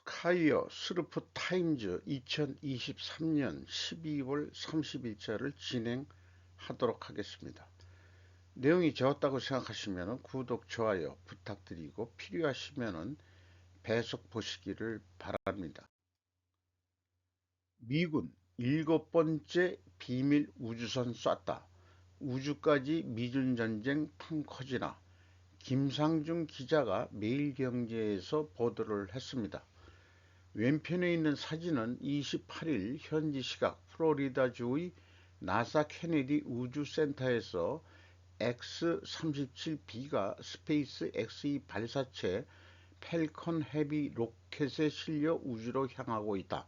스카이어 스루프 타임즈 2023년 12월 30일자를 진행하도록 하겠습니다. 내용이 좋았다고 생각하시면 구독, 좋아요 부탁드리고 필요하시면 배속 보시기를 바랍니다. 미군 일곱 번째 비밀 우주선 쐈다. 우주까지 미준 전쟁 판 커지나. 김상중 기자가 매일경제에서 보도를 했습니다. 왼편에 있는 사진은 28일 현지 시각 플로리다주의 나사 케네디 우주센터에서 X-37B가 스페이스 X의 발사체 펠컨 헤비 로켓에 실려 우주로 향하고 있다.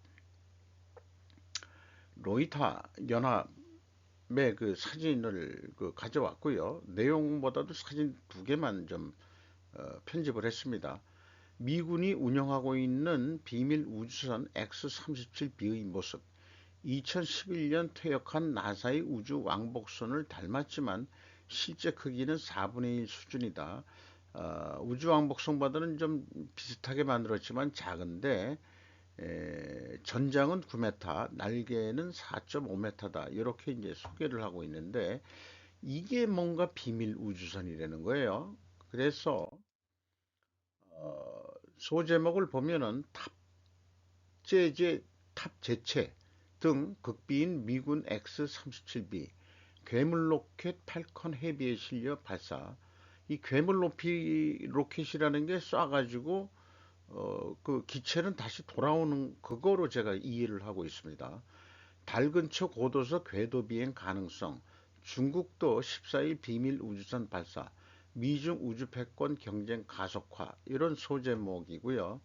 로이터 연합의 그 사진을 가져왔고요. 내용보다도 사진 두 개만 좀 편집을 했습니다. 미군이 운영하고 있는 비밀 우주선 X-37B의 모습. 2011년 퇴역한 나사의 우주 왕복선을 닮았지만 실제 크기는 4분의 1 수준이다. 우주 왕복선보다는 좀 비슷하게 만들었지만 작은데 전장은 9m, 날개는 4.5m다. 이렇게 이제 소개를 하고 있는데 이게 뭔가 비밀 우주선이라는 거예요. 그래서 소제목을 보면은 탑재제, 탑재체 등 극비인 미군 X-37B 괴물 로켓 팔컨 헤비에 실려 발사. 이 괴물 높이 로켓이라는 게 쏴가지고 그 기체는 다시 돌아오는 그거로 제가 이해를 하고 있습니다. 달 근처 고도서 궤도 비행 가능성. 중국도 14일 비밀 우주선 발사. 미중 우주 패권 경쟁 가속화. 이런 소제목이고요.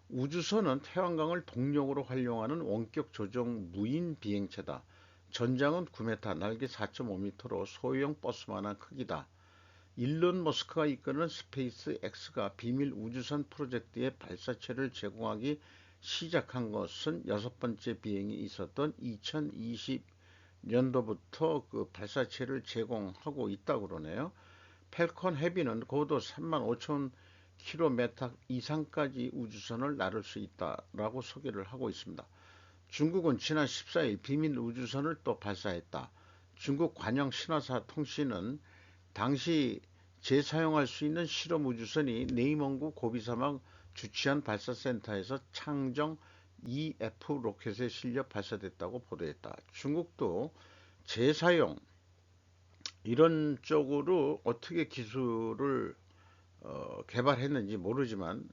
우주선은 태양광을 동력으로 활용하는 원격 조종 무인 비행체다. 전장은 9m, 날개 4.5m로 소형 버스만한 크기다. 일론 머스크가 이끄는 스페이스 X가 비밀 우주선 프로젝트의 발사체를 제공하기 시작한 것은 여섯 번째 비행이 있었던 2020년도부터 그 발사체를 제공하고 있다고 그러네요. 펠컨 헤비는 고도 35,000km 이상까지 우주선을 나를 수 있다라고 소개를 하고 있습니다. 중국은 지난 14일 비밀 우주선을 또 발사했다. 중국 관영 신화사 통신은 당시 재사용할 수 있는 실험 우주선이 네이먼구 고비사막 주치안 발사센터에서 창정 EF 로켓에 실려 발사됐다고 보도했다. 중국도 재사용 이런 쪽으로 어떻게 기술을 개발했는지 모르지만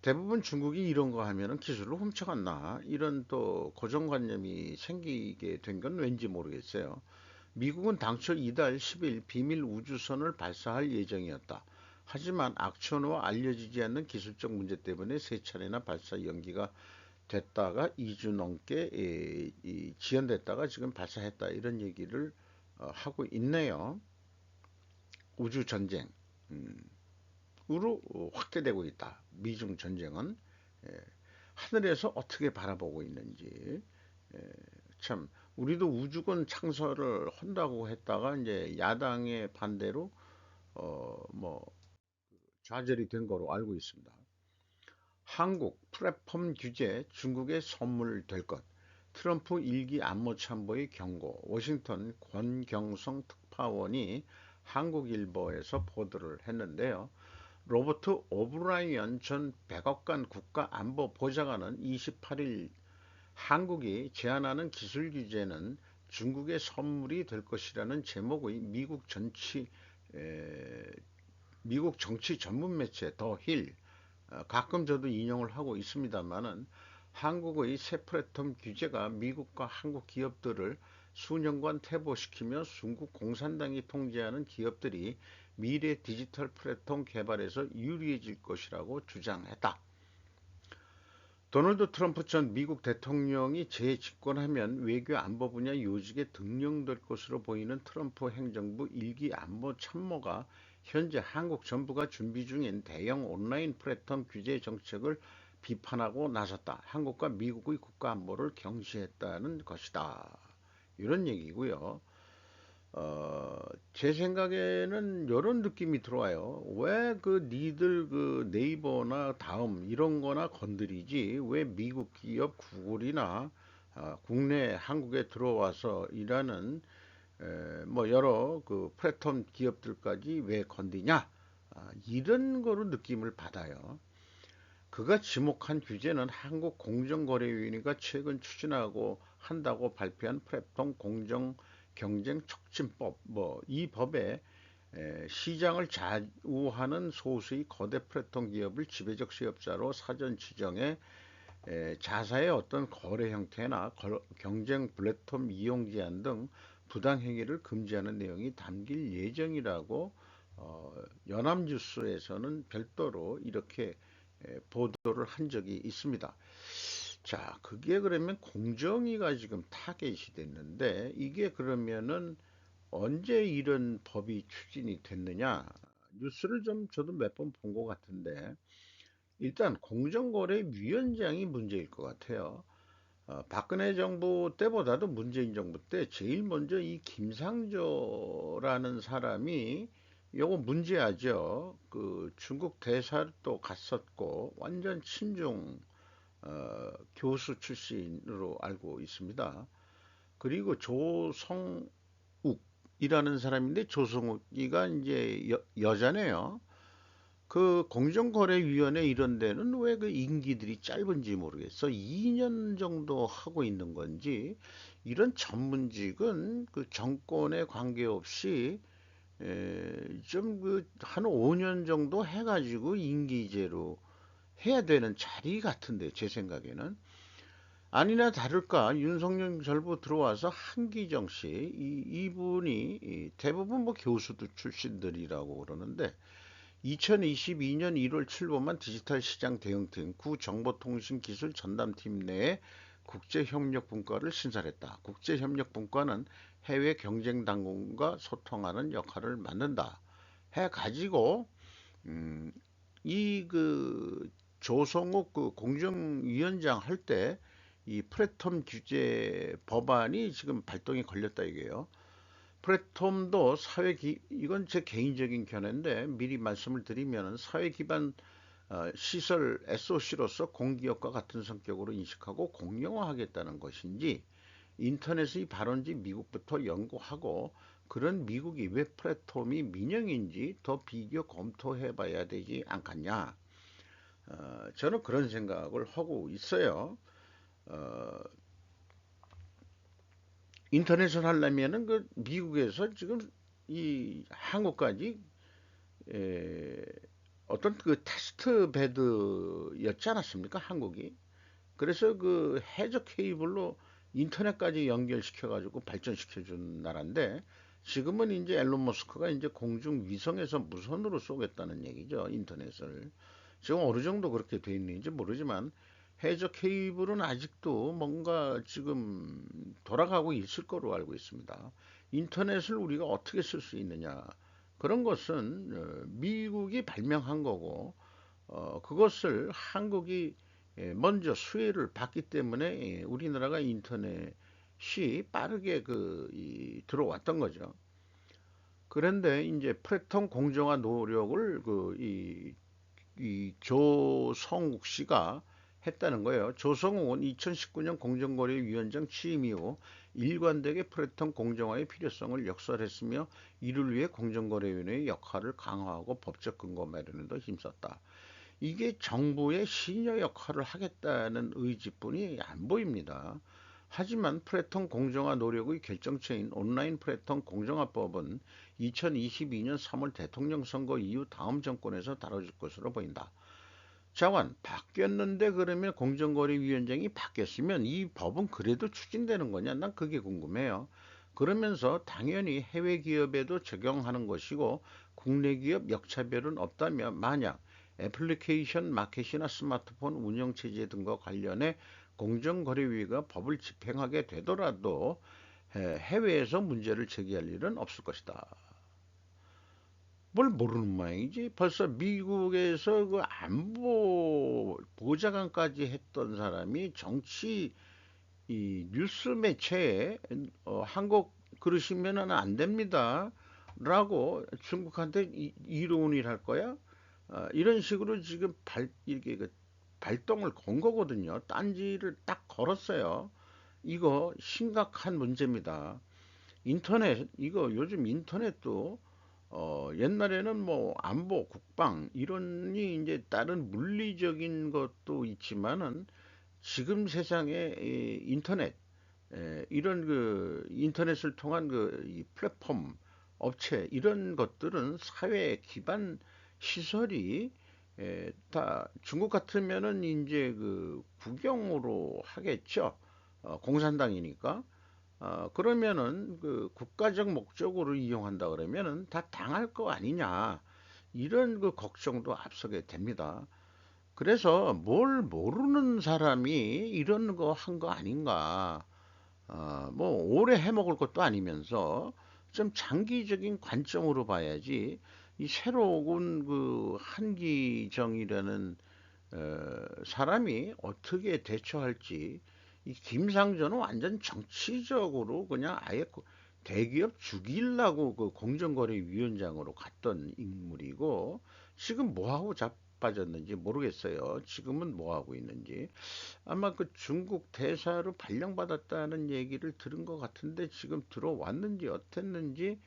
대부분 중국이 이런 거 하면은 기술을 훔쳐갔나 이런 또 고정관념이 생기게 된 건 왠지 모르겠어요. 미국은 당초 이달 10일 비밀 우주선을 발사할 예정이었다. 하지만 악천후와 알려지지 않는 기술적 문제 때문에 세 차례나 발사 연기가 됐다가 2주 넘게 지연됐다가 지금 발사했다 이런 얘기를 하고 있네요. 우주 전쟁으로 확대되고 있다. 미중 전쟁은 하늘에서 어떻게 바라보고 있는지 참 우리도 우주권 창설을 한다고 했다가 이제 야당의 반대로 뭐 좌절이 된 거로 알고 있습니다. 한국 플랫폼 규제 중국에 선물될 것. 트럼프 일기 안보 참모의 경고. 워싱턴 권경성 특파원이 한국일보에서 보도를 했는데요. 로버트 오브라이언 전 백악관 국가안보보좌관은 28일 한국이 제안하는 기술 규제는 중국의 선물이 될 것이라는 제목의 미국 정치 전문 매체 더 힐, 가끔 저도 인용을 하고 있습니다만은 한국의 새 플랫폼 규제가 미국과 한국 기업들을 수년간 퇴보시키며 중국 공산당이 통제하는 기업들이 미래 디지털 플랫폼 개발에서 유리해질 것이라고 주장했다. 도널드 트럼프 전 미국 대통령이 재집권하면 외교 안보 분야 요직에 등용될 것으로 보이는 트럼프 행정부 일기 안보 참모가 현재 한국 정부가 준비 중인 대형 온라인 플랫폼 규제 정책을 비판하고 나섰다. 한국과 미국의 국가 안보를 경시했다는 것이다. 이런 얘기고요. 제 생각에는 이런 느낌이 들어와요. 왜 그 니들 그 네이버나 다음 이런 거나 건드리지? 왜 미국 기업 구글이나 국내 한국에 들어와서 일하는 뭐 여러 그 플랫폼 기업들까지 왜 건드냐? 이런 거로 느낌을 받아요. 그가 지목한 규제는 한국공정거래위원회가 최근 추진하고 한다고 발표한 플랫폼 공정 경쟁 촉진법, 뭐 이 법에 시장을 좌우하는 소수의 거대 플랫폼 기업을 지배적 수협자로 사전 지정해 자사의 어떤 거래 형태나 경쟁 플랫폼 이용 제한 등 부당 행위를 금지하는 내용이 담길 예정이라고 어, 연합뉴스에서는 별도로 이렇게 보도를 한 적이 있습니다. 자, 그게 그러면 공정위가 지금 타겟이 됐는데 이게 그러면은 언제 이런 법이 추진이 됐느냐? 뉴스를 좀 저도 몇 번 본 것 같은데 일단 공정거래위원장이 문제일 것 같아요. 박근혜 정부 때보다도 문재인 정부 때 제일 먼저 이 김상조라는 사람이 요거 문제하죠. 그 중국 대사를 또 갔었고 완전 친중 교수 출신으로 알고 있습니다. 그리고 조성욱이라는 사람인데 조성욱이가 이제 여자네요. 그 공정거래위원회 이런 데는 왜 그 임기들이 짧은지 모르겠어. 2년 정도 하고 있는 건지 이런 전문직은 그 정권에 관계없이 좀 그 한 5년 정도 해가지고 임기제로 해야 되는 자리 같은데 제 생각에는 아니나 다를까 윤석열 정부 들어와서 한기정 씨 이분이 대부분 뭐 교수도 출신들이라고 그러는데 2022년 1월 출범한 디지털 시장 대응팀 구정보통신기술 전담팀 내에 국제협력분과를 신설했다. 국제협력분과는 해외 경쟁당국과 소통하는 역할을 맡는다. 해가지고 음, 이그 조성욱 그 공정위원장 할 때 이 플랫폼 규제 법안이 지금 발동이 걸렸다 이게요. 플랫폼도 이건 제 개인적인 견해인데 미리 말씀을 드리면 사회 기반 시설 SOC로서 공기업과 같은 성격으로 인식하고 공용화하겠다는 것인지 인터넷의 발원지 미국부터 연구하고 그런 미국이 왜 플랫폼이 민영인지 더 비교 검토해 봐야 되지 않겠냐. 저는 그런 생각을 하고 있어요. 어, 인터넷을 하려면은 그 미국에서 지금 이 한국까지 에, 어떤 그 테스트 베드였지 않았습니까? 한국이. 그래서 그 해저 케이블로 인터넷까지 연결시켜가지고 발전시켜준 나라인데 지금은 이제 앨런 머스크가 이제 공중 위성에서 무선으로 쏘겠다는 얘기죠. 인터넷을. 지금 어느 정도 그렇게 돼 있는지 모르지만 해저 케이블은 아직도 뭔가 지금 돌아가고 있을 거로 알고 있습니다. 인터넷을 우리가 어떻게 쓸 수 있느냐. 그런 것은 미국이 발명한 거고 그것을 한국이 먼저 수혜를 받기 때문에 우리나라가 인터넷이 빠르게 들어왔던 거죠. 그런데 이제 플랫폼 공정화 노력을 이 조성욱 씨가 했다는 거예요. 조성욱은 2019년 공정거래위원장 취임 이후 일관되게 플랫폼 공정화의 필요성을 역설했으며 이를 위해 공정거래위원회의 역할을 강화하고 법적 근거 마련에도 힘썼다. 이게 정부의 신여 역할을 하겠다는 의지뿐이 안 보입니다. 하지만 플랫폼 공정화 노력의 결정체인 온라인 플랫폼 공정화법은 2022년 3월 대통령 선거 이후 다음 정권에서 다뤄질 것으로 보인다. 자관 바뀌었는데 그러면 공정거래위원장이 바뀌었으면 이 법은 그래도 추진되는 거냐? 난 그게 궁금해요. 그러면서 당연히 해외 기업에도 적용하는 것이고 국내 기업 역차별은 없다면 만약 애플리케이션 마켓이나 스마트폰 운영 체제 등과 관련해 공정거래위가 법을 집행하게 되더라도 해외에서 문제를 제기할 일은 없을 것이다. 뭘 모르는 모양이지. 벌써 미국에서 그 안보 보좌관까지 했던 사람이 정치 이 뉴스 매체에 한국 그러시면은 안 됩니다. 라고 중국한테 이론을 할 거야? 이런 식으로 지금 이렇게 발동을 건 거거든요. 딴지를 딱 걸었어요. 이거 심각한 문제입니다. 인터넷, 이거 요즘 인터넷도 옛날에는 뭐 안보, 국방 이런이 이제 다른 물리적인 것도 있지만은 지금 세상에 이 인터넷, 이런 그 인터넷을 통한 이 플랫폼 업체 이런 것들은 사회 기반 시설이 다 중국 같으면은 이제 그 국영으로 하겠죠. 공산당이니까. 그러면은 그 국가적 목적으로 이용한다 그러면은 다 당할 거 아니냐. 이런 그 걱정도 앞서게 됩니다. 그래서 뭘 모르는 사람이 이런 거 한 거 아닌가. 뭐 오래 해먹을 것도 아니면서 좀 장기적인 관점으로 봐야지 이 새로운 그 한기정이라는 사람이 어떻게 대처할지. 이 김상조는 완전 정치적으로 그냥 아예 대기업 죽이려고 그 공정거래위원장으로 갔던 인물이고 지금 뭐하고 자빠졌는지 모르겠어요. 지금은 뭐하고 있는지. 아마 그 중국 대사로 발령받았다는 얘기를 들은 것 같은데 지금 들어왔는지 어땠는지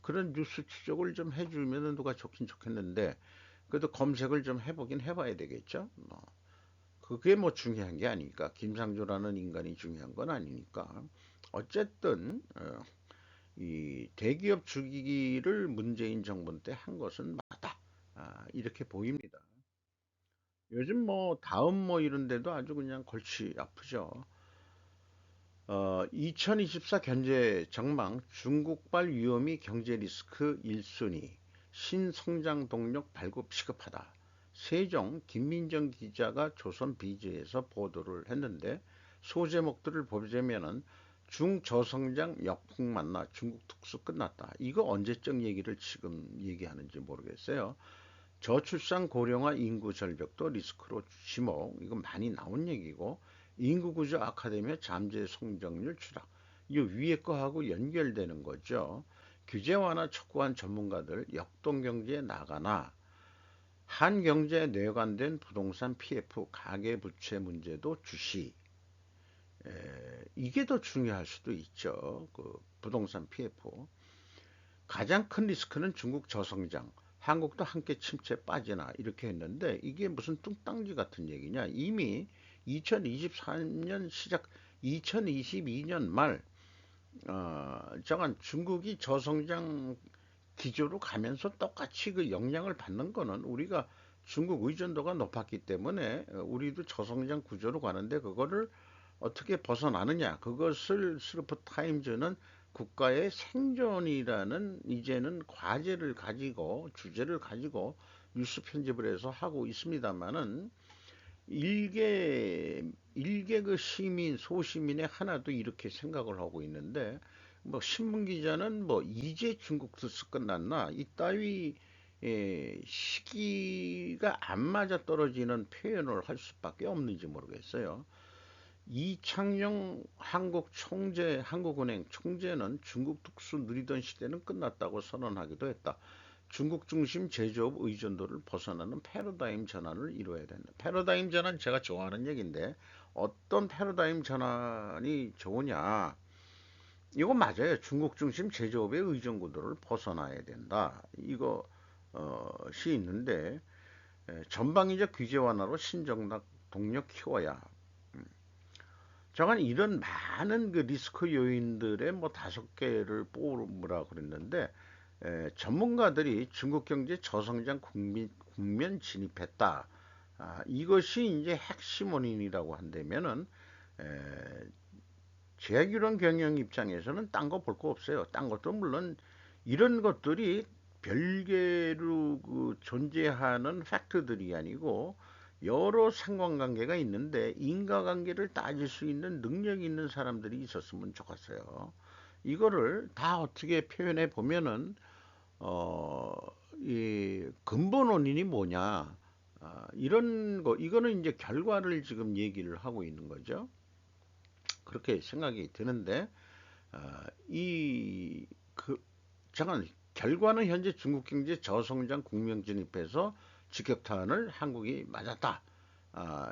그런 뉴스 추적을 좀 해주면 누가 좋긴 좋겠는데 그래도 검색을 좀 해보긴 해봐야 되겠죠. 그게 뭐 중요한 게 아니니까 김상조라는 인간이 중요한 건 아니니까 어쨌든 이 대기업 죽이기를 문재인 정부 때 한 것은 맞다. 이렇게 보입니다. 요즘 뭐 다음 뭐 이런 데도 아주 그냥 골치 아프죠. 2024 경제 전망 중국발 위험이 경제 리스크 1순위 신성장 동력 발급 시급하다. 세종 김민정 기자가 조선 비즈에서 보도를 했는데 소제목들을 보자면은 중저성장 역풍 만나 중국 특수 끝났다. 이거 언제적 얘기를 지금 얘기하는지 모르겠어요. 저출산 고령화 인구 절벽도 리스크로 지목. 이건 많이 나온 얘기고 인구 구조 악화되며 잠재 성장률 추락. 이 위에 거하고 연결되는 거죠. 규제 완화 촉구한 전문가들 역동 경제에 나가나 한 경제에 내관된 부동산 PF 가계 부채 문제도 주시. 이게 더 중요할 수도 있죠. 그 부동산 PF. 가장 큰 리스크는 중국 저성장, 한국도 함께 침체에 빠지나 이렇게 했는데 이게 무슨 뚱땅지 같은 얘기냐. 이미 2023년 시작 2022년 말 저간 중국이 저성장 기조로 가면서 똑같이 그 영향을 받는 거는 우리가 중국 의존도가 높았기 때문에 우리도 저성장 구조로 가는데 그거를 어떻게 벗어나느냐. 그것을 스루프 타임즈는 국가의 생존이라는 이제는 과제를 가지고 주제를 가지고 뉴스 편집을 해서 하고 있습니다만은 일개 그 시민 소시민의 하나도 이렇게 생각을 하고 있는데 뭐 신문 기자는 뭐 이제 중국 특수 끝났나 이따위 시기가 안 맞아 떨어지는 표현을 할 수밖에 없는지 모르겠어요. 이창용 한국은행 총재는 중국 특수 누리던 시대는 끝났다고 선언하기도 했다. 중국 중심 제조업 의존도를 벗어나는 패러다임 전환을 이루어야 된다. 패러다임 전환 제가 좋아하는 얘기인데 어떤 패러다임 전환이 좋으냐? 이거 맞아요. 중국 중심 제조업의 의존 구도를 벗어나야 된다. 이거 시 있는데 전방위적 규제 완화로 신정락 동력 키워야. 저는 이런 많은 그 리스크 요인들의 뭐 5개를 뽑으라 그랬는데 전문가들이 중국 경제 저성장 국면 진입했다. 이것이 이제 핵심 원인이라고 한다면은 에, 제약유령 경영 입장에서는 딴 거 볼 거 없어요. 딴 것도 물론 이런 것들이 별개로 그 존재하는 팩트들이 아니고 여러 상관관계가 있는데 인과관계를 따질 수 있는 능력이 있는 사람들이 있었으면 좋겠어요. 이거를 다 어떻게 표현해 보면은 어, 이 근본 원인이 뭐냐? 이런 거 이거는 이제 결과를 지금 얘기를 하고 있는 거죠. 그렇게 생각이 드는데 이그 잠깐 결과는 현재 중국 경제 저성장 국면 진입해서 직격탄을 한국이 맞았다.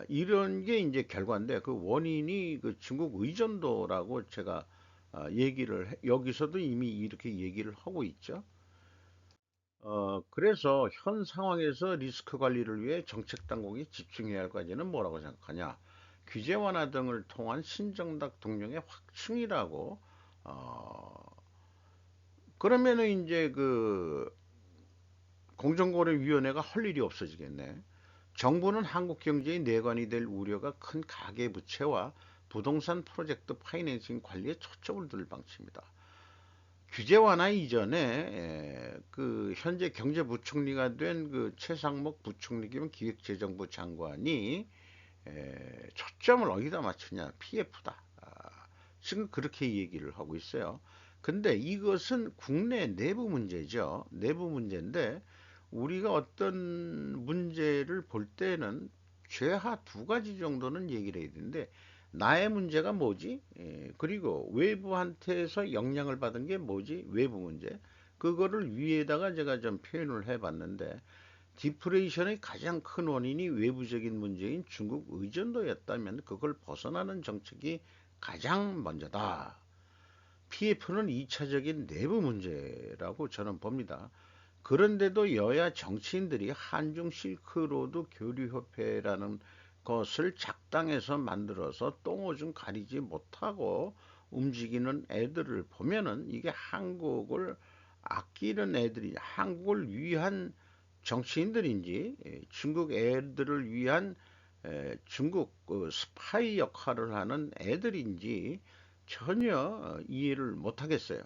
이런 게 이제 결과인데 그 원인이 그 중국 의존도라고 제가 여기서도 이미 이렇게 얘기를 하고 있죠. 그래서 현 상황에서 리스크 관리를 위해 정책 당국이 집중해야 할 과제는 뭐라고 생각하냐? 규제 완화 등을 통한 신정책 동력의 확충이라고. 그러면은 이제 그 공정거래위원회가 할 일이 없어지겠네. 정부는 한국 경제의 내관이 될 우려가 큰 가계부채와 부동산 프로젝트 파이낸싱 관리에 초점을 둘 방침이다. 규제 완화 이전에 그 현재 경제부총리가 된 그 최상목 부총리 겸 기획재정부 장관이 초점을 어디다 맞추냐? PF다. 지금 그렇게 얘기를 하고 있어요. 근데 이것은 국내 내부 문제죠. 내부 문제인데 우리가 어떤 문제를 볼 때는 최하 두 가지 정도는 얘기를 해야 되는데 나의 문제가 뭐지? 그리고 외부한테서 영향을 받은 게 뭐지? 외부 문제. 그거를 위에다가 제가 좀 표현을 해봤는데 디프레이션의 가장 큰 원인이 외부적인 문제인 중국 의존도였다면 그걸 벗어나는 정책이 가장 먼저다. PF는 2차적인 내부 문제라고 저는 봅니다. 그런데도 여야 정치인들이 한중 실크로드 교류협회라는 것을 작당해서 만들어서 똥오줌 가리지 못하고 움직이는 애들을 보면은 이게 한국을 아끼는 애들이 한국을 위한 정치인들인지 중국 애들을 위한 중국 그 스파이 역할을 하는 애들인지 전혀 이해를 못하겠어요.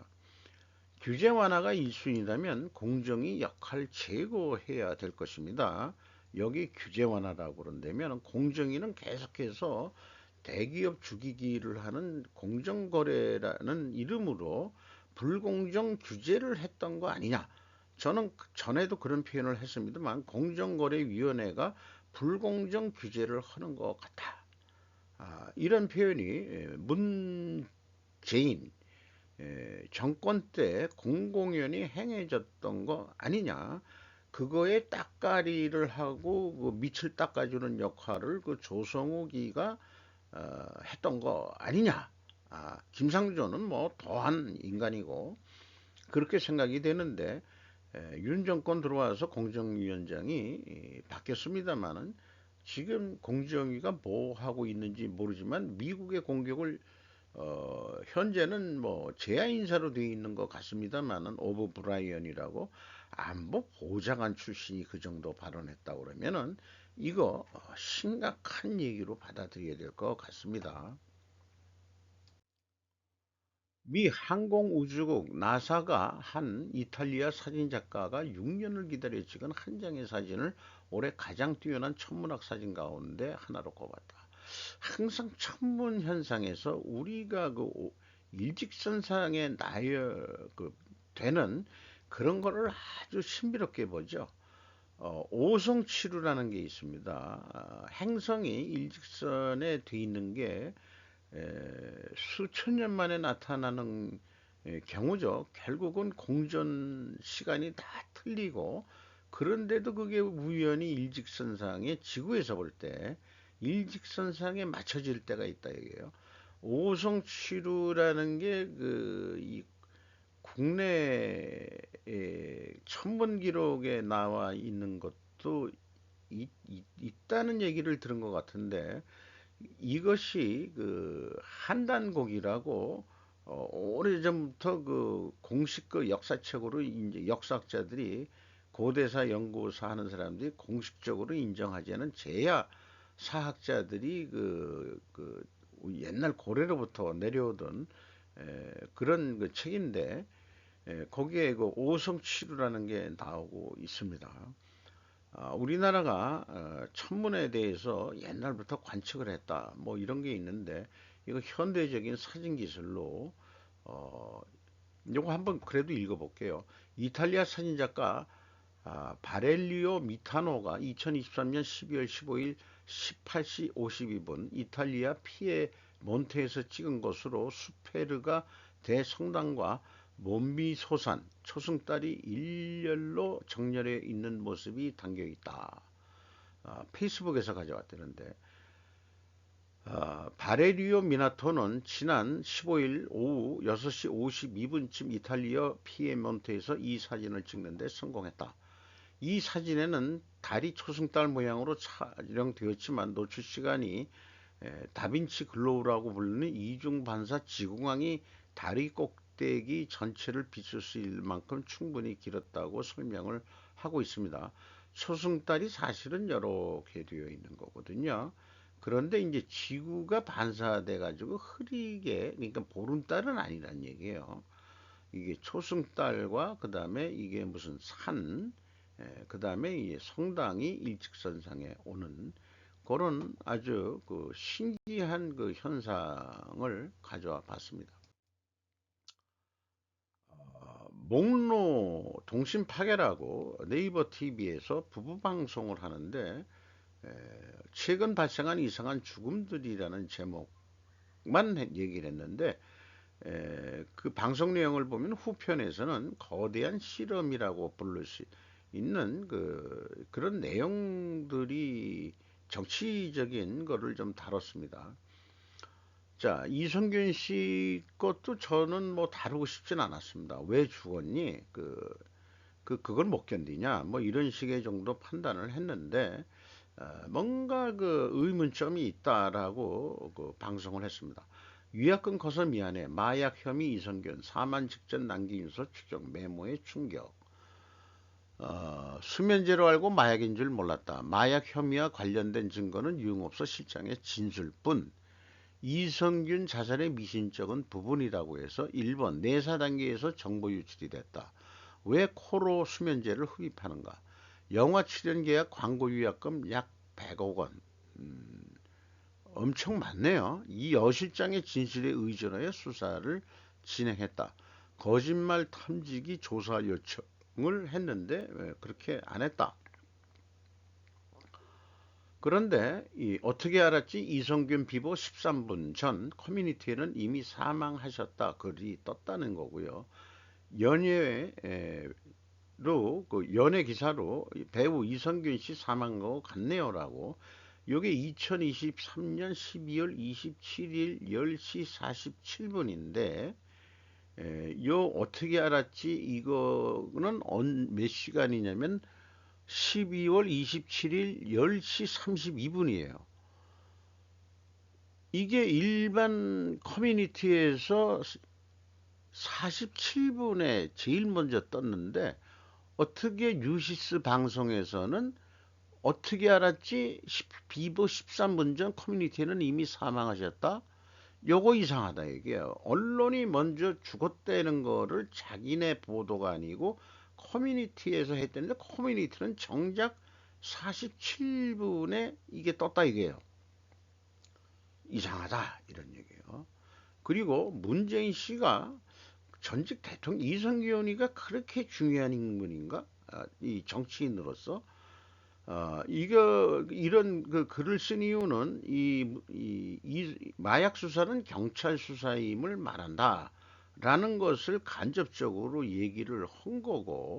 규제 완화가 1순위라면 공정위 역할 제고해야 될 것입니다. 여기 규제 완화라고 그런다면 공정위는 계속해서 대기업 죽이기를 하는 공정거래라는 이름으로 불공정 규제를 했던 거 아니냐. 저는 전에도 그런 표현을 했습니다만 공정거래위원회가 불공정 규제를 하는 것 같다. 이런 표현이 문재인 정권 때 공공연히 행해졌던 거 아니냐. 그거에 따까리를 하고 그 밑을 닦아주는 역할을 그 조성욱이가 했던 거 아니냐. 김상조는 뭐 더한 인간이고 그렇게 생각이 되는데 윤 정권 들어와서 공정위원장이 바뀌었습니다마는 지금 공정위가 뭐 하고 있는지 모르지만 미국의 공격을 현재는 뭐 제야 인사로 되어 있는 것 같습니다만은 오브 브라이언이라고 안보 보좌관 출신이 그 정도 발언했다 그러면은 이거 심각한 얘기로 받아들여야 될 것 같습니다. 미 항공우주국 나사가 한 이탈리아 사진작가가 6년을 기다려 찍은 한 장의 사진을 올해 가장 뛰어난 천문학 사진 가운데 하나로 꼽았다. 항상 천문 현상에서 우리가 그 일직선상에 나열 그 되는 그런 거를 아주 신비롭게 보죠. 오성치루라는 게 있습니다. 행성이 일직선에 돼 있는 게 수천 년 만에 나타나는 경우죠. 결국은 공전 시간이 다 틀리고 그런데도 그게 우연히 일직선상에 지구에서 볼 때 일직선상에 맞춰질 때가 있다 이게요. 오성치루라는 게 이 국내 천문 기록에 나와 있는 것도 있다는 얘기를 들은 것 같은데 이것이 그 한단곡이라고 오래전부터 그 공식 그 역사책으로 이제 역사학자들이 고대사 연구사 하는 사람들이 공식적으로 인정하지 않은 제야 사학자들이 그 옛날 고래로부터 내려오던 그런 그 책인데 거기에 그 오성치루라는 게 나오고 있습니다. 우리나라가 천문에 대해서 옛날부터 관측을 했다. 뭐 이런 게 있는데 이거 현대적인 사진 기술로 어, 이거 한번 그래도 읽어볼게요. 이탈리아 사진작가 바렐리오 미타노가 2023년 12월 15일 18시 52분 이탈리아 피에 몬테에서 찍은 것으로 수페르가 대성당과 몸비소산 초승달이 일렬로 정렬해 있는 모습이 담겨 있다. 페이스북에서 가져왔다는데 바레리오 미나토는 지난 15일 오후 6시 52분쯤 이탈리아 피에몬테에서 이 사진을 찍는데 성공했다. 이 사진에는 달이 초승달 모양으로 촬영되었지만 노출 시간이 다빈치 글로우라고 불리는 이중 반사 지구광이 다리 꼭대기 전체를 비출 수 있을 만큼 충분히 길었다고 설명을 하고 있습니다. 초승달이 사실은 여러 개 되어 있는 거거든요. 그런데 이제 지구가 반사돼 가지고 흐리게, 그러니까 보름달은 아니란 얘기예요. 이게 초승달과 그 다음에 이게 무슨 산, 그 다음에 이 성당이 일직선상에 오는 그런 아주 그 신기한 그 현상을 가져와 봤습니다. 목로 동심 파괴라고 네이버 TV에서 부부 방송을 하는데 최근 발생한 이상한 죽음들이라는 제목만 얘기를 했는데 그 방송 내용을 보면 후편에서는 거대한 실험이라고 부를 수 있는 그런 내용들이 정치적인 거를 좀 다뤘습니다. 자, 이성균 씨 것도 저는 뭐 다루고 싶진 않았습니다. 왜 죽었니? 그걸 못 견디냐? 뭐 이런 식의 정도 판단을 했는데, 뭔가 그 의문점이 있다라고 그 방송을 했습니다. 위약금 커서 미안해. 마약 혐의 이성균 사망 직전 남긴 유서 추적 메모에 충격. 수면제로 알고 마약인 줄 몰랐다. 마약 혐의와 관련된 증거는 유흥업소 실장의 진술뿐. 이성균 자살의 미신적인 부분이라고 해서 1번 내사 단계에서 정보 유출이 됐다. 왜 코로 수면제를 흡입하는가? 영화 출연 계약 광고 위약금 약 100억 원. 엄청 많네요. 이 여실장의 진술에 의존하여 수사를 진행했다. 거짓말 탐지기 조사 요청을 했는데 왜 그렇게 안 했다. 그런데 어떻게 알았지? 이성균 비보 13분 전 커뮤니티에는 이미 사망하셨다 글이 떴다는 거고요. 연예로 그 연예 기사로 배우 이성균 씨 사망하고 같네요라고. 요게 2023년 12월 27일 10시 47분인데 요 어떻게 알았지? 이거는 몇 시간이냐면 12월 27일 10시 32분이에요. 이게 일반 커뮤니티에서 47분에 제일 먼저 떴는데 어떻게 뉴시스 방송에서는 어떻게 알았지? 비보 13분 전 커뮤니티에는 이미 사망하셨다? 요거 이상하다 이게요. 언론이 먼저 죽었다는 거를 자기네 보도가 아니고 커뮤니티에서 했다는데 커뮤니티는 정작 47분에 이게 떴다 이게요. 이상하다 이런 얘기예요. 그리고 문재인 씨가 전직 대통령 이성균이가 그렇게 중요한 인물인가? 이 정치인으로서 이거 이런 그 글을 쓴 이유는 이 마약 수사는 경찰 수사임을 말한다라는 것을 간접적으로 얘기를 한 거고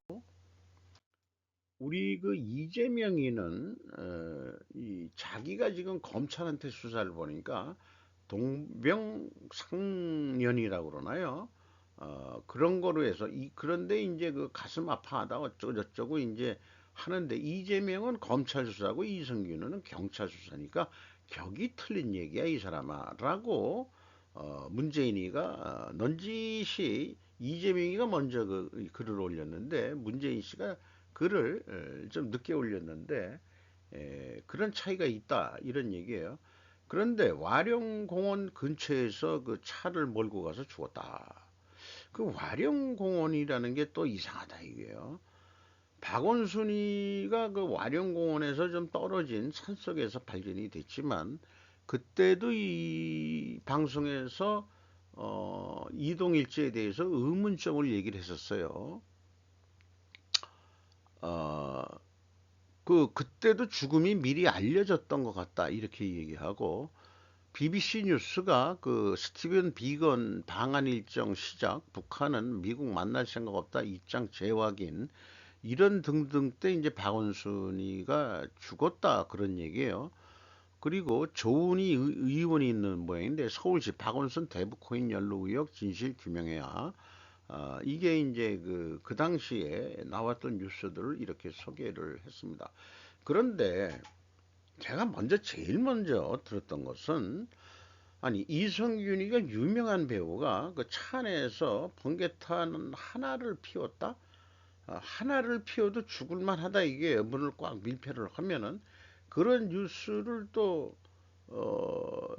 우리 그 이재명이는 이 자기가 지금 검찰한테 수사를 보니까 동병상련이라고 그러나요? 그런 거로 해서 그런데 이제 그 가슴 아파하다 어쩌고 저쩌고 이제 하는데 이재명은 검찰 수사고 이성균은 경찰 수사니까 격이 틀린 얘기야 이 사람아라고 문재인이가 넌지시 이재명이가 먼저 그 글을 올렸는데 문재인 씨가 글을 좀 늦게 올렸는데 그런 차이가 있다 이런 얘기예요. 그런데 와룡공원 근처에서 그 차를 몰고 가서 죽었다. 그 와룡공원이라는 게 또 이상하다 이게요. 박원순이가 그 와룡공원에서 좀 떨어진 산속에서 발견이 됐지만 그때도 이 방송에서 이동일지에 대해서 의문점을 얘기를 했었어요. 어, 그때도 죽음이 미리 알려졌던 것 같다 이렇게 얘기하고 BBC 뉴스가 그 스티븐 비건 방한 일정 시작, 북한은 미국 만날 생각 없다, 입장 재확인, 이런 등등 때 이제 박원순이가 죽었다 그런 얘기예요. 그리고 조은희 의원이 있는 모양인데 서울시 박원순 대북 코인 연루 의혹 진실 규명해야. 이게 이제 그 당시에 나왔던 뉴스들을 이렇게 소개를 했습니다. 그런데 제가 제일 먼저 들었던 것은, 아니 이성균이가 유명한 배우가 그 차 안에서 번개탄 하나를 피웠다? 하나를 피워도 죽을만 하다, 이게 문을 꽉 밀폐를 하면은. 그런 뉴스를 또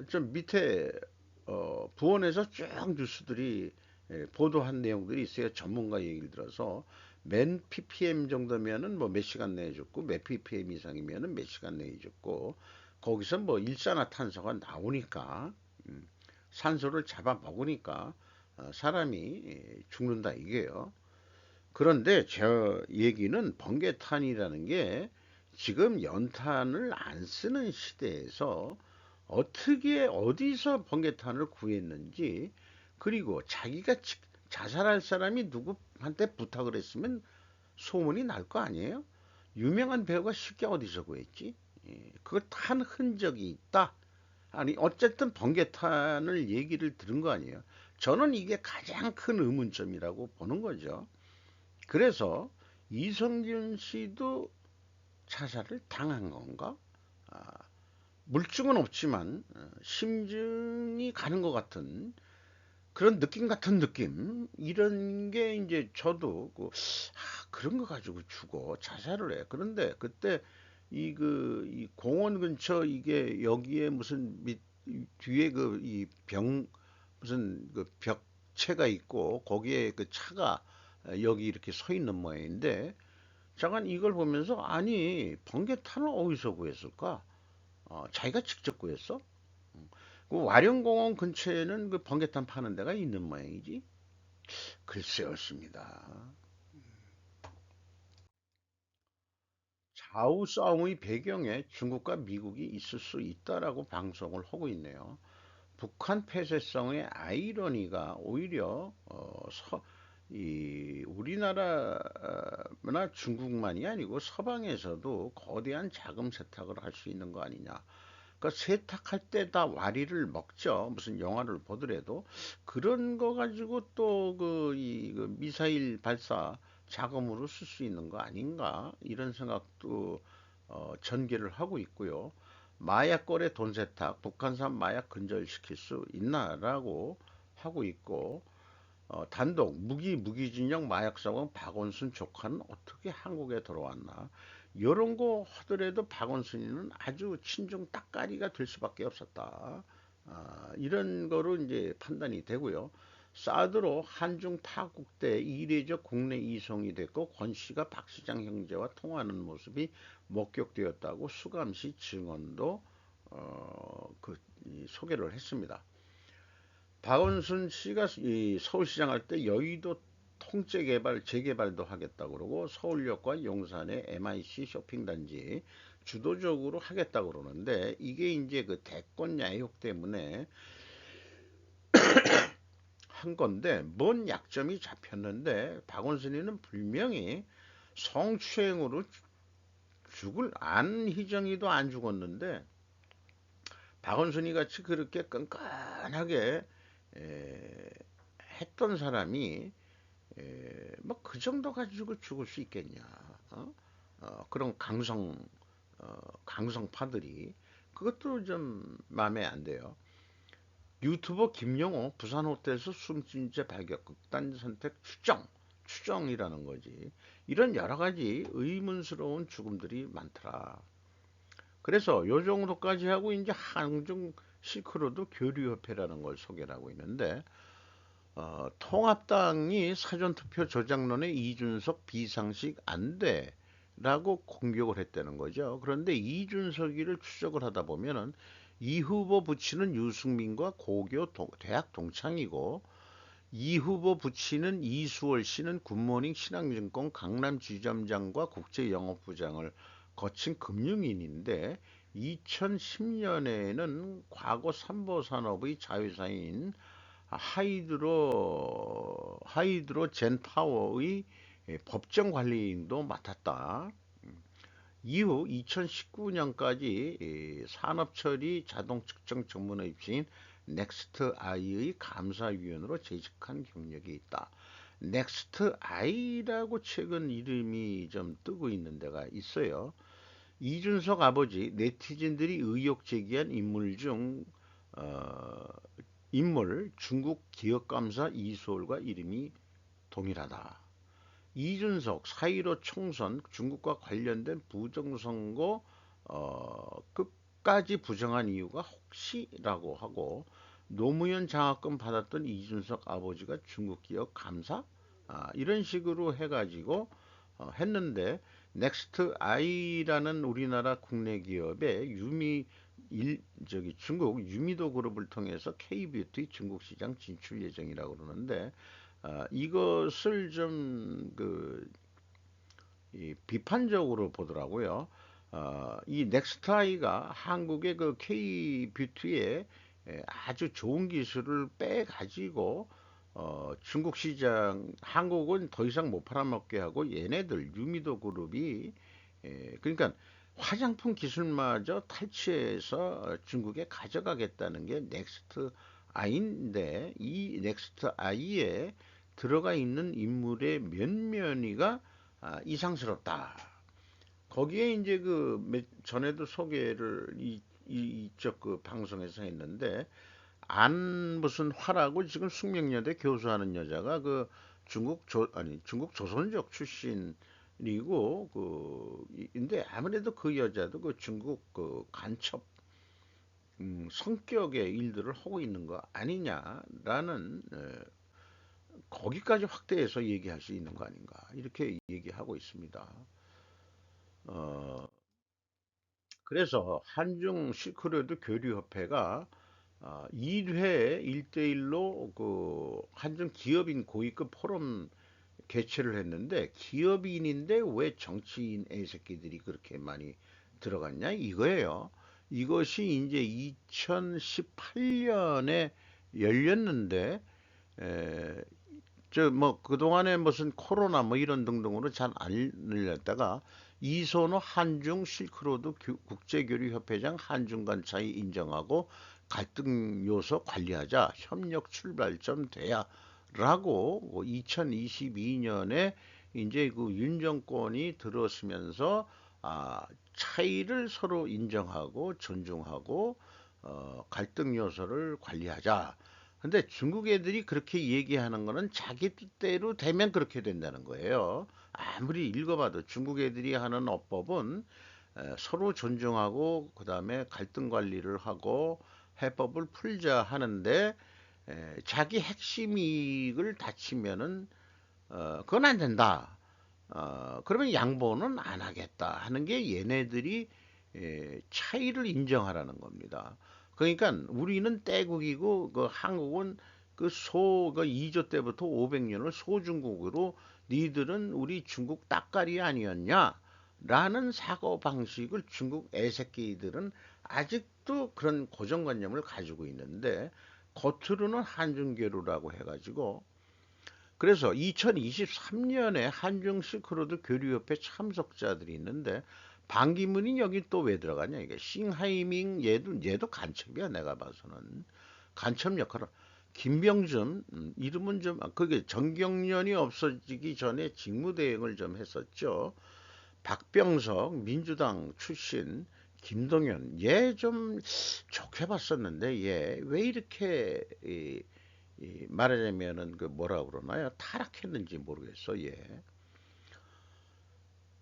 좀 밑에 부원에서 쭉 뉴스들이 보도한 내용들이 있어요. 전문가 얘기를 들어서 맨 ppm 정도면은 뭐 몇 시간 내에 죽고, 몇 ppm 이상이면은 몇 시간 내에 죽고, 거기서 뭐 일산화탄소가 나오니까, 산소를 잡아 먹으니까 사람이 죽는다 이게요. 그런데 저 얘기는 번개탄이라는 게 지금 연탄을 안 쓰는 시대에서 어떻게 어디서 번개탄을 구했는지, 그리고 자기가 자살할 사람이 누구한테 부탁을 했으면 소문이 날 거 아니에요? 유명한 배우가 쉽게 어디서 구했지? 그걸 탄 흔적이 있다? 아니 어쨌든 번개탄을 얘기를 들은 거 아니에요? 저는 이게 가장 큰 의문점이라고 보는 거죠. 그래서 이성균 씨도 자살을 당한 건가? 아, 물증은 없지만 심증이 가는 것 같은 그런 느낌, 같은 느낌, 이런 게 이제 저도 그런 거 가지고 죽어 자살을 해. 그런데 그때 이 공원 근처, 이게 여기에 무슨 뒤에 그 이 병 무슨 그 벽체가 있고 거기에 그 차가 여기 이렇게 서 있는 모양인데, 잠깐 이걸 보면서 아니 번개탄을 어디서 구했을까? 자기가 직접 구했어? 그 와룡공원 근처에는 그 번개탄 파는 데가 있는 모양이지. 글쎄였습니다. 좌우 싸움의 배경에 중국과 미국이 있을 수 있다라고 방송을 하고 있네요. 북한 폐쇄성의 아이러니가 오히려 이 우리나라나 중국만이 아니고 서방에서도 거대한 자금 세탁을 할 수 있는 거 아니냐. 그 세탁할 때 다 와리를 먹죠. 무슨 영화를 보더라도 그런 거 가지고 또 그 미사일 발사 자금으로 쓸 수 있는 거 아닌가, 이런 생각도 전개를 하고 있고요. 마약 거래 돈 세탁, 북한산 마약 근절시킬 수 있나라고 하고 있고, 단독 무기징역 마약 사건 박원순 조카는 어떻게 한국에 들어왔나, 이런 거 하더라도 박원순이는 아주 친중 따까리가 될 수밖에 없었다. 이런 거로 이제 판단이 되고요. 사드로 한중 타국 때 이례적 국내 이송이 됐고, 권 씨가 박 시장 형제와 통화하는 모습이 목격되었다고 수감시 증언도 소개를 했습니다. 박원순 씨가 이 서울시장 할 때 여의도 통째 개발, 재개발도 하겠다고 그러고, 서울역과 용산의 MIC 쇼핑단지 주도적으로 하겠다고 그러는데, 이게 이제 그 대권 야욕 때문에 한 건데, 뭔 약점이 잡혔는데, 박원순이는 분명히 성추행으로 죽을, 안희정이도 안 죽었는데 박원순이 같이 그렇게 끈끈하게 했던 사람이 뭐 그 정도 가지고 죽을 수 있겠냐? 어? 그런 강성파들이, 그것도 좀 마음에 안 돼요. 유튜버 김영호 부산 호텔에서 숨진 채 발견, 극단 선택 추정이라는 거지. 이런 여러 가지 의문스러운 죽음들이 많더라. 그래서 요 정도까지 하고 이제 한중 실크로드 교류협회라는 걸 소개를 하고 있는데, 통합당이 사전투표 조작론에 이준석 비상식 안 돼라고 공격을 했다는 거죠. 그런데 이준석이를 추적을 하다 보면은 이 후보 부친은 유승민과 고교 대학 동창이고, 이 후보 부친은 이수월 씨는 굿모닝 신한증권 강남지점장과 국제영업부장을 거친 금융인인데, 2010년에는 과거 삼보 산업의 자회사인 하이드로 젠파워의 법정 관리인도 맡았다. 이후 2019년까지 산업처리 자동 측정 전문의 입시인 넥스트아이의 감사위원으로 재직한 경력이 있다. 넥스트아이라고 최근 이름이 좀 뜨고 있는 데가 있어요. 이준석 아버지 네티즌들이 의혹 제기한 어, 인물 중국 기업감사 이소울과 이름이 동일하다. 이준석 4.15 총선 중국과 관련된 부정선거 끝까지 부정한 이유가 혹시라고 하고 노무현 장학금 받았던 이준석 아버지가 중국 기업 감사 이런 식으로 해가지고 했는데 넥스트 아이라는 우리나라 국내 기업의 중국 유미도 그룹을 통해서 K뷰티 중국 시장 진출 예정이라고 그러는데 이것을 좀 비판적으로 보더라고요. 이 넥스트아이가 한국의 그 K뷰티에 아주 좋은 기술을 빼가지고 중국 시장 한국은 더 이상 못 팔아먹게 하고 얘네들 유미도 그룹이 그러니까 화장품 기술마저 탈취해서 중국에 가져가겠다는 게 넥스트 아이인데 이 넥스트 아이에 들어가 있는 인물의 면면이가 이상스럽다. 거기에 이제 전에도 소개를 이쪽 그 방송에서 했는데 안 무슨 화라고 지금 숙명여대 교수하는 여자가 그 중국 조선족 출신이고 근데 아무래도 그 여자도 그 중국 그 간첩 성격의 일들을 하고 있는 거 아니냐라는 거기까지 확대해서 얘기할 수 있는 거 아닌가 이렇게 얘기하고 있습니다. 어, 그래서 한중 실크로드 교류협회가 1회 1대1로 그 한중 기업인 고위급 포럼 개최를 했는데 기업인인데 왜 정치인 애새끼들이 그렇게 많이 들어갔냐 이거예요. 이것이 이제 2018년에 열렸는데 저 뭐 그동안에 무슨 코로나 뭐 이런 등등으로 잘 안 열렸다가 이선호 한중 실크로드 국제교류협회장 한중 간 차이 인정하고 갈등 요소 관리하자 협력 출발점 돼야라고 2022년에 이제 그 윤 정권이 들어서면서 차이를 서로 인정하고 존중하고 갈등 요소를 관리하자. 근데 중국 애들이 그렇게 얘기하는 거는 자기 뜻대로 되면 그렇게 된다는 거예요. 아무리 읽어봐도 중국 애들이 하는 어법은 서로 존중하고 그다음에 갈등 관리를 하고 해법을 풀자 하는데 자기 핵심 이익을 다치면은 그건 안 된다. 그러면 양보는 안 하겠다 하는 게 얘네들이 차이를 인정하라는 겁니다. 그러니까 우리는 떼국이고 그 한국은 그 2조 때부터 500년을 소중국으로 니들은 우리 중국 따까리 아니었냐? 라는 사고 방식을 중국 애새끼들은 아직도 그런 고정관념을 가지고 있는데 겉으로는 한중교류라고 해가지고 그래서 2023년에 한중 실크로드 교류협회 참석자들이 있는데 반기문이 여기 또 왜 들어가냐 이게 싱하이밍 얘도 간첩이야 내가 봐서는 간첩 역할을 김병준 이름은 좀 그게 정경련이 없어지기 전에 직무대행을 좀 했었죠. 박병석 민주당 출신 김동연 얘 좀 좋게 봤었는데 얘 왜 이렇게 말하자면은 그 뭐라 그러나요? 타락했는지 모르겠어. 예.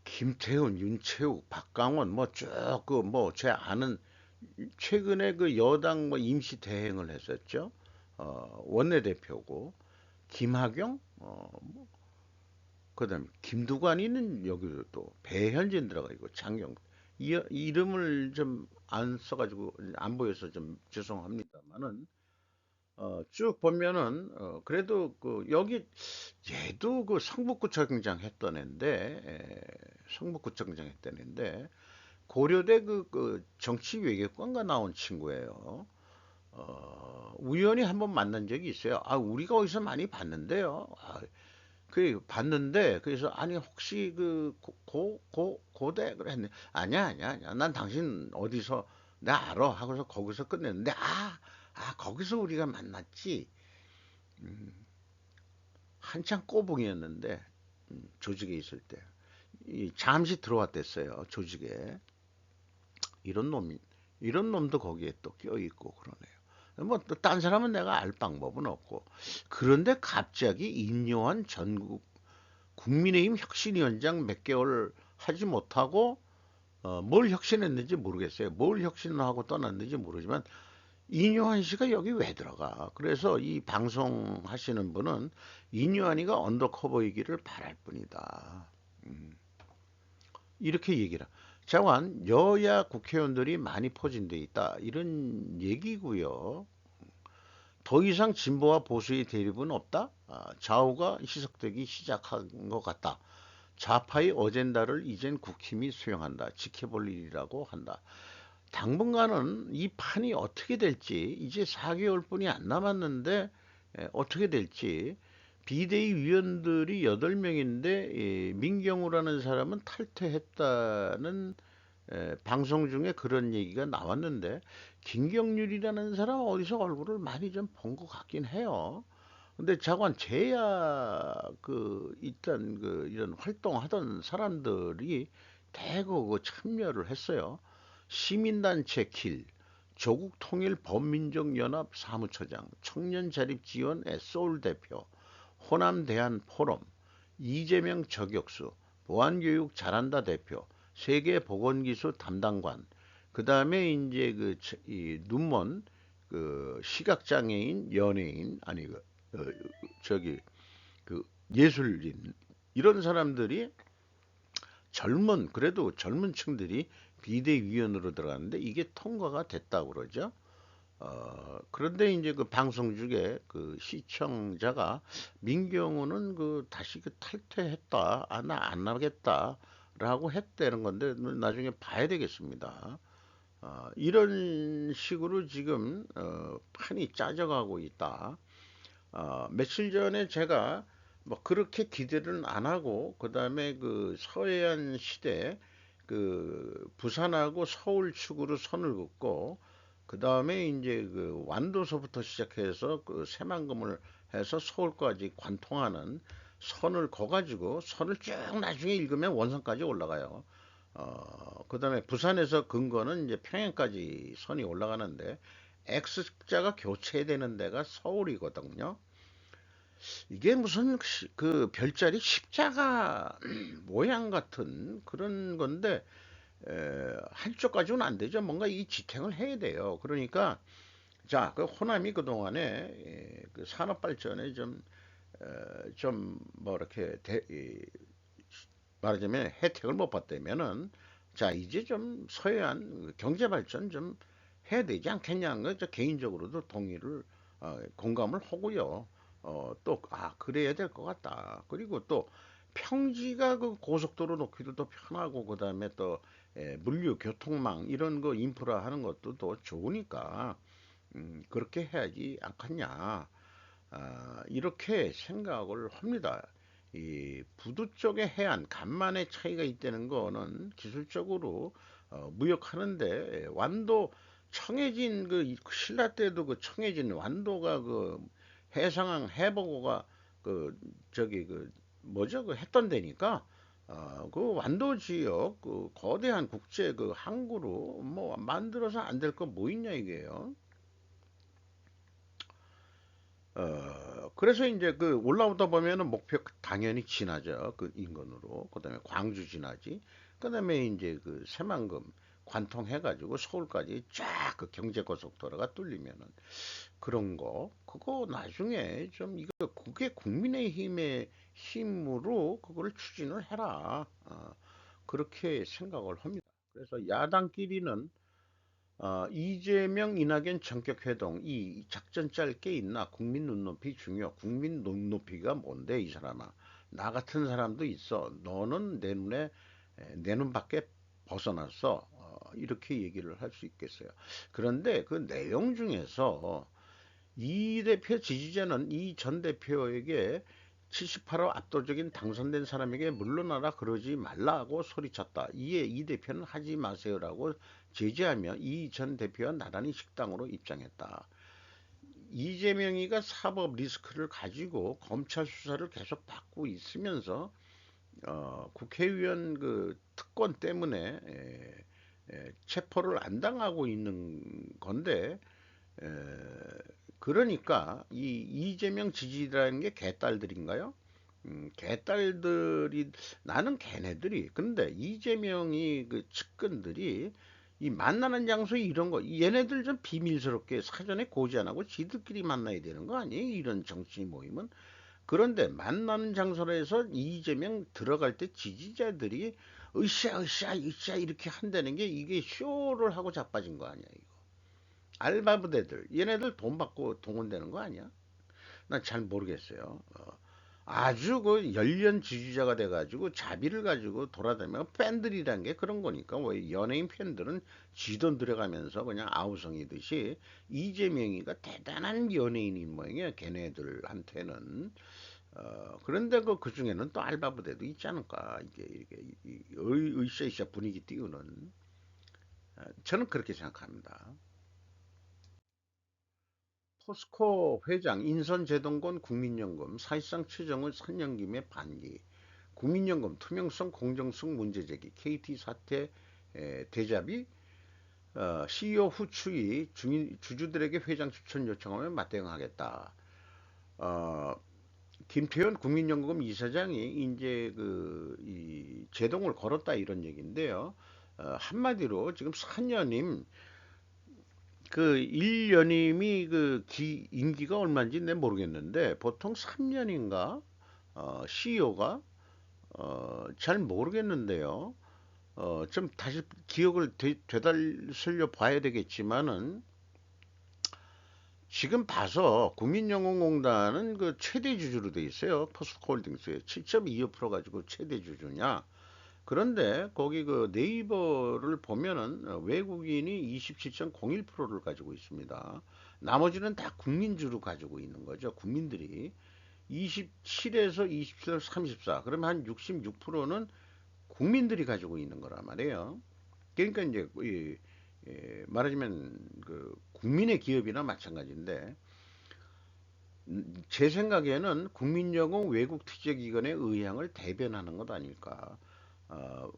김태훈, 윤채욱, 박강원 뭐 쭉 그 뭐 제 아는 최근에 그 여당 뭐 임시 대행을 했었죠. 원내대표고 김학용 그다음 김두관이는 여기도 또 배현진 들어가 있고 장영 이름을 좀 안 써가지고 안 보여서 좀 죄송합니다만은 쭉 보면은 그래도 그 여기 얘도 그 성북구청장 했던 애인데 성북구청장 했던 애인데 고려대 그 정치 외교관과 나온 친구예요. 우연히 한번 만난 적이 있어요. 아, 우리가 어디서 많이 봤는데요. 아, 그 봤는데 그래서 아니 혹시 그 고대 그랬네. 아니야 아니야 아니야. 난 당신 어디서 나 알아 하고서 거기서 끝냈는데 거기서 우리가 만났지. 한창 꼬붕이었는데 조직에 있을 때 잠시 들어왔댔어요 조직에. 이런 놈이 이런 놈도 거기에 또 껴 있고 그러네요. 뭐 또 딴 사람은 내가 알 방법은 없고 그런데 갑자기 임요한 전국 국민의힘 혁신위원장 몇 개월 하지 못하고 뭘 혁신했는지 모르겠어요. 뭘 혁신하고 떠났는지 모르지만 이뇨한 씨가 여기 왜 들어가? 그래서 이 방송 하시는 분은 이뇨한이가 언더커버이기를 바랄 뿐이다. 이렇게 얘기를. 자관 여야 국회의원들이 많이 포진돼 있다. 이런 얘기고요. 더 이상 진보와 보수의 대립은 없다. 좌우가 희석되기 시작한 것 같다. 좌파의 어젠다를 이젠 국힘이 수용한다. 지켜볼 일이라고 한다. 당분간은 이 판이 어떻게 될지 이제 4개월뿐이 안 남았는데 어떻게 될지 비대위 위원들이 8명인데 민경우라는 사람은 탈퇴했다는 방송 중에 그런 얘기가 나왔는데 김경률이라는 사람 어디서 얼굴을 많이 좀 본 것 같긴 해요. 근데 자관 제야 그 일단 그 이런 활동하던 사람들이 대거 그 참여를 했어요. 시민단체 길, 조국통일범민정연합 사무처장, 청년자립지원의 소울 대표, 호남 대한 포럼, 이재명 저격수, 보안교육 잘한다 대표, 세계보건기술 담당관, 그 다음에 이제 이 눈먼 그 시각장애인 연예인 아니 저기 그 예술인 이런 사람들이 그래도 젊은 층들이 비대위원으로 들어갔는데 이게 통과가 됐다고 그러죠. 그런데 이제 그 방송 중에 그 시청자가 민경우는 그 다시 그 탈퇴했다, 나 안 나겠다라고 했다는 건데 나중에 봐야 되겠습니다. 이런 식으로 지금 판이 짜져가고 있다. 며칠 전에 제가 뭐 그렇게 기대를 안 하고 그다음에 그 서해안 시대 그 부산하고 서울 축으로 선을 긋고 그다음에 이제 그 완도서부터 시작해서 그 새만금을 해서 서울까지 관통하는 선을 거가지고 선을 쭉 나중에 읽으면 원산까지 올라가요. 그다음에 부산에서 근거는 이제 평양까지 선이 올라가는데 X자가 교체되는 데가 서울이거든요. 이게 무슨 그 별자리 십자가 모양 같은 그런 건데 한쪽 가지고는 안 되죠. 뭔가 이 지탱을 해야 돼요. 그러니까 자, 그 호남이 그동안에 그 산업 발전에 좀 뭐 이렇게 말하자면 혜택을 못 봤다면은 자, 이제 좀 서해안 경제 발전 좀 해야 되지 않겠냐는 거 저 개인적으로도 동의를 공감을 하고요. 그래야 될 것 같다. 그리고 또 평지가 그 고속도로 놓기도 더 편하고 그다음에 또 물류 교통망 이런 거 인프라 하는 것도 더 좋으니까 그렇게 해야지 않겠냐. 이렇게 생각을 합니다. 이 부두 쪽의 해안 간만에 차이가 있다는 거는 기술적으로 무역하는데 완도 청해진 그 신라 때도 그 청해진 완도가 그 해상항 해보고가 그 저기 그 뭐죠 그 했던 데니까 그 완도 지역 그 거대한 국제 그 항구로 뭐 만들어서 안 될 거 뭐 있냐 이게요. 그래서 이제 그 올라오다 보면은 목표 당연히 지나죠. 그 인근으로. 그다음에 광주 지나지. 그다음에 이제 그 새만금 관통해가지고 서울까지 쫙 그 경제고속도로가 뚫리면은 그런 거. 그거 나중에 좀 이거 그게 국민의힘의 힘으로 그걸 추진을 해라. 그렇게 생각을 합니다. 그래서 야당끼리는 이재명, 이낙연 전격 회동 이 작전 짤게 있나? 국민 눈높이 중요. 국민 눈높이가 뭔데 이 사람아? 나 같은 사람도 있어. 너는 내 눈에 내 눈밖에 벗어났어. 이렇게 얘기를 할 수 있겠어요. 그런데 그 내용 중에서 이 대표 지지자는 이 전 대표에게 78호 압도적인 당선된 사람에게 물러나라 그러지 말라고 소리쳤다. 이에 이 대표는 하지 마세요라고 제지하며 이 전 대표와 나란히 식당으로 입장했다. 이재명이가 사법 리스크를 가지고 검찰 수사를 계속 받고 있으면서 국회의원 그 특권 때문에 체포를 안 당하고 있는 건데 에, 그러니까 이 이재명 지지라는 게 개딸들인가요? 개딸들이 나는 걔네들이 근데 이재명이 그 측근들이 이 만나는 장소 이런 거 얘네들 좀 비밀스럽게 사전에 고지 안 하고 지들끼리 만나야 되는 거 아니에요? 이런 정치 모임은. 그런데 만나는 장소에서 이재명 들어갈 때 지지자들이 으쌰 으쌰 으쌰 이렇게 한다는 게 이게 쇼를 하고 자빠진 거 아니야 이거. 알바부대들 얘네들 돈 받고 동원되는 거 아니야? 난 잘 모르겠어요. 아주 그 열렬 지지자가 돼가지고 자비를 가지고 돌아다니면 팬들이란 게 그런 거니까 왜 연예인 팬들은 지돈 들여가면서 그냥 아우성이듯이 이재명이가 대단한 연예인인 모양이야 걔네들한테는. 그런데 그 중에는 또 알바부대도 있지 않을까 이게 으쌰으쌰 분위기 띄우는. 저는 그렇게 생각합니다. 포스코 회장 인선제동권 국민연금 사실상 최정은 선임김의 반기 국민연금 투명성 공정성 문제제기 KT 사태 대자비 CEO 후추이 주주들에게 회장 추천 요청하면 맞대응하겠다. 어, 김태현 국민연금 이사장이 이제 이 제동을 걸었다 이런 얘기인데요. 한마디로 지금 4년임 그 1년임이 임기가 얼마인지 내 모르겠는데 보통 3년인가 CEO가 잘 모르겠는데요. 좀 다시 기억을 되살려 봐야 되겠지만은 지금 봐서 국민연금공단은 그 최대 주주로 돼 있어요. 포스코홀딩스에 7.25% 가지고 최대 주주냐. 그런데 거기 그 네이버를 보면은 외국인이 27.01%를 가지고 있습니다. 나머지는 다 국민주로 가지고 있는 거죠. 국민들이 27에서 27, 34. 그러면 한 66%는 국민들이 가지고 있는 거란 말이에요. 그러니까 이제 말하자면 그 국민의 기업이나 마찬가지인데 제 생각에는 국민연금 외국 투자기관의 의향을 대변하는 것 아닐까.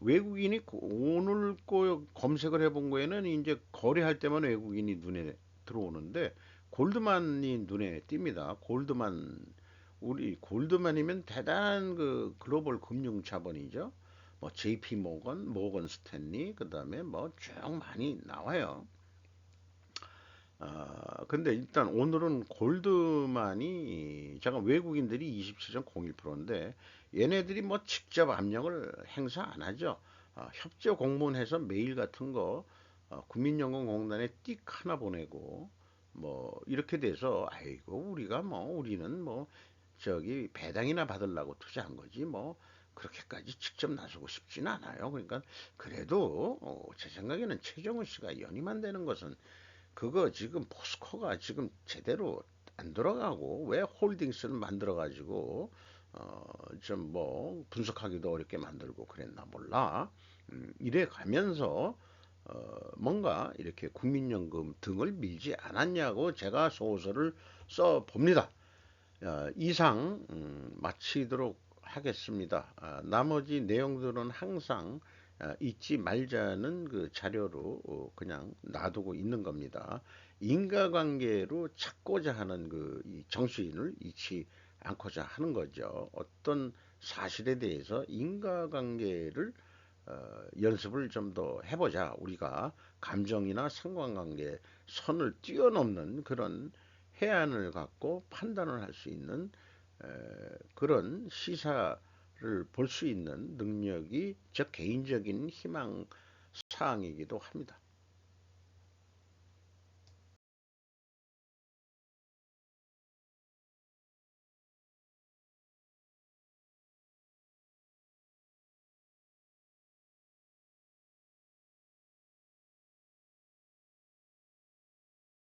외국인이 오늘 거 검색을 해본 거에는 이제 거래할 때만 외국인이 눈에 들어오는데 골드만이 눈에 띕니다. 골드만 우리 골드만이면 대단한 그 글로벌 금융 자본이죠. 뭐 JP 모건 스탠리 그다음에 뭐 쭉 많이 나와요. 근데 일단 오늘은 골드만이 잠깐 외국인들이 27.01%인데 얘네들이 뭐 직접 압력을 행사 안 하죠. 협조 공문해서 메일 같은 거 국민연금공단에 띡 하나 보내고 뭐 이렇게 돼서 아이고 우리가 뭐 우리는 뭐 저기 배당이나 받으려고 투자한 거지 뭐 그렇게까지 직접 나서고 싶지는 않아요. 그러니까 그래도 제 생각에는 최정우 씨가 연임안 되는 것은 그거 지금 포스코가 지금 제대로 안 들어가고 왜 홀딩스를 만들어 가지고 좀 뭐 분석하기도 어렵게 만들고 그랬나 몰라. 이래 가면서 뭔가 이렇게 국민연금 등을 밀지 않았냐고 제가 소설을 써 봅니다. 이상 마치도록 하겠습니다. 나머지 내용들은 항상 잊지 말자는 그 자료로 그냥 놔두고 있는 겁니다. 인과관계로 찾고자 하는 이 정신을 잃지 않고자 하는 거죠. 어떤 사실에 대해서 인과관계를 연습을 좀 더 해보자. 우리가 감정이나 상관관계 선을 뛰어넘는 그런 해안을 갖고 판단을 할 수 있는 그런 시사를 볼 수 있는 능력이 저 개인적인 희망 사항이기도 합니다.